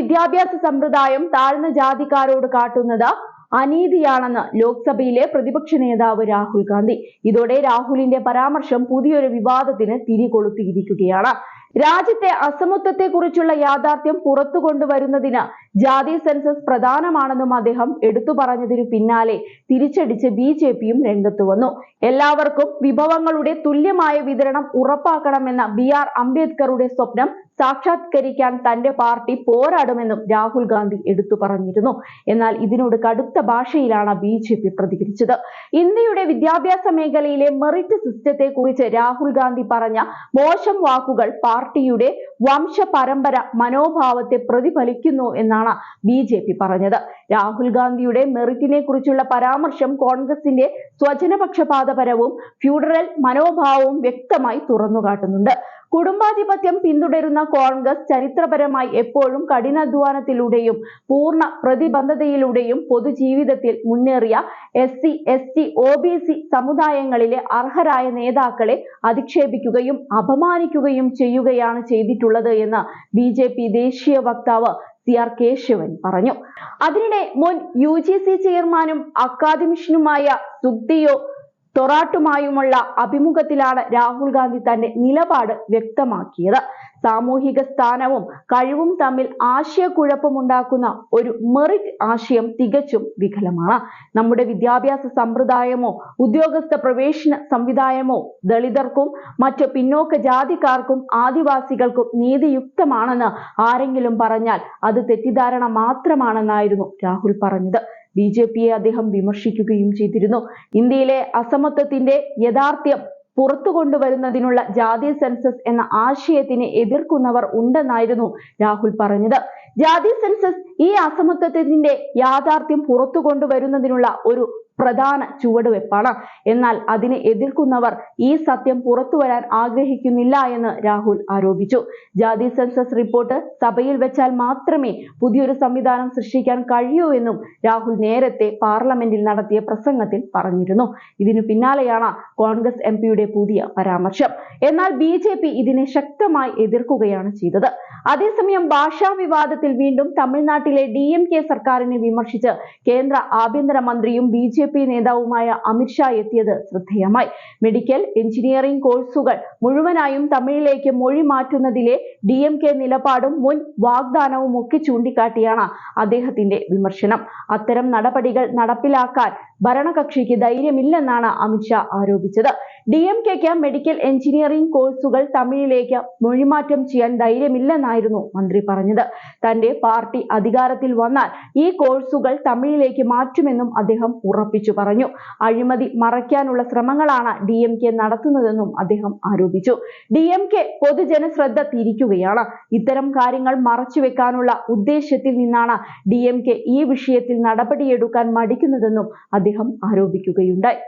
വിദ്യാഭ്യാസ സമ്പ്രദായം താഴ്ന്ന ജാതിക്കാരോട് കാട്ടുന്നത് അനീതിയാണെന്ന് ലോക്സഭയിലെ പ്രതിപക്ഷ നേതാവ് രാഹുൽ ഗാന്ധി. ഇതോടെ രാഹുലിന്റെ പരാമർശം പുതിയൊരു വിവാദത്തിന് തിരികൊളുത്തിയിരിക്കുകയാണ്. രാജ്യത്തെ അസമത്വത്തെക്കുറിച്ചുള്ള യാഥാർത്ഥ്യം പുറത്തു കൊണ്ടുവരുന്നതിന് ജാതി സെൻസസ് പ്രധാനമാണെന്നും അദ്ദേഹം എടുത്തു പറഞ്ഞതിനു പിന്നാലെ തിരിച്ചടിച്ച് BJPയും രംഗത്തു വന്നു. എല്ലാവർക്കും വിഭവങ്ങളുടെ തുല്യമായ വിതരണം ഉറപ്പാക്കണമെന്ന BR അംബേദ്കറുടെ സ്വപ്നം സാക്ഷാത്കരിക്കാൻ തന്റെ പാർട്ടി പോരാടുമെന്നും രാഹുൽ ഗാന്ധി എടുത്തു പറഞ്ഞിരുന്നു. എന്നാൽ ഇതിനോട് കടുത്ത ഭാഷയിലാണ് BJP പ്രതികരിച്ചത്. ഇന്ത്യയുടെ വിദ്യാഭ്യാസ മേഖലയിലെ മെറിറ്റ് സിസ്റ്റത്തെ കുറിച്ച് രാഹുൽ ഗാന്ധി പറഞ്ഞ മോശം വാക്കുകൾ പാർട്ടിയുടെ വംശപരമ്പര മനോഭാവത്തെ പ്രതിഫലിക്കുന്നു എന്നാണ് BJP പറഞ്ഞത്. രാഹുൽ ഗാന്ധിയുടെ മെറിറ്റിനെ കുറിച്ചുള്ള പരാമർശം കോൺഗ്രസിന്റെ സ്വജനപക്ഷപാതപരവും ഫ്യൂഡറൽ മനോഭാവവും വ്യക്തമായി തുറന്നുകാട്ടുന്നുണ്ട്. കുടുംബാധിപത്യം പിന്തുടരുന്ന കോൺഗ്രസ് ചരിത്രപരമായി എപ്പോഴും കഠിനാധ്വാനത്തിലൂടെയും പൂർണ്ണ പ്രതിബദ്ധതയിലൂടെയും പൊതുജീവിതത്തിൽ മുന്നേറിയ SC, ST, OBC സമുദായങ്ങളിലെ അർഹരായ നേതാക്കളെ അധിക്ഷേപിക്കുകയും അപമാനിക്കുകയും ചെയ്യുകയാണ് ചെയ്തിട്ടുള്ളത് എന്ന് BJP ദേശീയ വക്താവ് CR കേശവൻ പറഞ്ഞു. അതിനിടെ മുൻ UGC ചെയർമാനും അക്കാദമിഷ്യനുമായ സുഖ്ദിയോ തൊറാട്ടുമായുമുള്ള അഭിമുഖത്തിലാണ് രാഹുൽ ഗാന്ധി തന്റെ നിലപാട് വ്യക്തമാക്കിയത്. സാമൂഹിക സ്ഥാനവും കഴിവും തമ്മിൽ ആശയക്കുഴപ്പമുണ്ടാക്കുന്ന ഒരു മെറിറ്റ് ആശയം തികച്ചും വികലമാണ്. നമ്മുടെ വിദ്യാഭ്യാസ സമ്പ്രദായമോ ഉദ്യോഗസ്ഥ പ്രവേശന സംവിധാനമോ ദളിതർക്കും മറ്റ് പിന്നോക്ക ജാതിക്കാർക്കും ആദിവാസികൾക്കും നീതിയുക്തമാണെന്ന് ആരെങ്കിലും പറഞ്ഞാൽ അത് തെറ്റിദ്ധാരണ മാത്രമാണെന്നായിരുന്നു രാഹുൽ പറഞ്ഞത്. BJPയെ അദ്ദേഹം വിമർശിക്കുകയും ചെയ്തിരുന്നു. ഇന്ത്യയിലെ അസമത്വത്തിന്റെ യാഥാർത്ഥ്യം പുറത്തു കൊണ്ടുവരുന്നതിനുള്ള ജാതി സെൻസസ് എന്ന ആശയത്തിനെ എതിർക്കുന്നവർ ഉണ്ടെന്നായിരുന്നു രാഹുൽ പറഞ്ഞത്. ജാതി സെൻസസ് ഈ അസമത്വത്തിന്റെ യാഥാർത്ഥ്യം പുറത്തു കൊണ്ടുവരുന്നതിനുള്ള ഒരു പ്രധാന ചുവടുവെപ്പാണ്. എന്നാൽ അതിനെ എതിർക്കുന്നവർ ഈ സത്യം പുറത്തു വരാൻ ആഗ്രഹിക്കുന്നില്ല എന്ന് രാഹുൽ ആരോപിച്ചു. ജാതി സെൻസസ് റിപ്പോർട്ട് സഭയിൽ വെച്ചാൽ മാത്രമേ പുതിയൊരു സംവിധാനം സൃഷ്ടിക്കാൻ കഴിയൂ എന്നും രാഹുൽ നേരത്തെ പാർലമെന്റിൽ നടത്തിയ പ്രസംഗത്തിൽ പറഞ്ഞിരുന്നു. ഇതിനു പിന്നാലെയാണ് കോൺഗ്രസ് MPയുടെ പുതിയ പരാമർശം. എന്നാൽ BJP ഇതിനെ ശക്തമായി എതിർക്കുകയാണ് ചെയ്തത്. അതേസമയം ഭാഷാ വിവാദത്തിൽ വീണ്ടും തമിഴ്നാട്ടിലെ DMK സർക്കാരിനെ വിമർശിച്ച് കേന്ദ്ര ആഭ്യന്തരമന്ത്രിയും BJP നേതാവുമായ അമിത് ഷാ എത്തിയത് ശ്രദ്ധേയമായി. മെഡിക്കൽ എഞ്ചിനീയറിംഗ് കോഴ്സുകൾ മുഴുവനായും തമിഴിലേക്ക് മൊഴി മാറ്റുന്നതിലെ DMK നിലപാടും മുൻ വാഗ്ദാനവും ഒക്കെ ചൂണ്ടിക്കാട്ടിയാണ് അദ്ദേഹത്തിന്റെ വിമർശനം. അത്തരം നടപടികൾ നടപ്പിലാക്കാൻ ഭരണകക്ഷിക്ക് ധൈര്യമില്ലെന്നാണ് അമിത് ഷാ ആരോപിച്ചത്. DMKക്ക് മെഡിക്കൽ എഞ്ചിനീയറിംഗ് കോഴ്സുകൾ തമിഴിലേക്ക് മൊഴിമാറ്റം ചെയ്യാൻ ധൈര്യമില്ലെന്നായിരുന്നു മന്ത്രി പറഞ്ഞത്. തന്റെ പാർട്ടി അധികാരത്തിൽ വന്നാൽ ഈ കോഴ്സുകൾ തമിഴിലേക്ക് മാറ്റുമെന്നും അദ്ദേഹം ഉറപ്പിച്ചു പറഞ്ഞു. അഴിമതി മറയ്ക്കാനുള്ള ശ്രമങ്ങളാണ് DMK നടത്തുന്നതെന്നും അദ്ദേഹം ആരോപിച്ചു. DMK പൊതുജനശ്രദ്ധ തിരിക്കുകയാണ്. ഇത്തരം കാര്യങ്ങൾ മറച്ചുവെക്കാനുള്ള ഉദ്ദേശ്യത്തിൽ നിന്നാണ് DMK ഈ വിഷയത്തിൽ നടപടിയെടുക്കാൻ മടിക്കുന്നതെന്നും അദ്ദേഹം ആരോപിക്കുകയുണ്ടായി.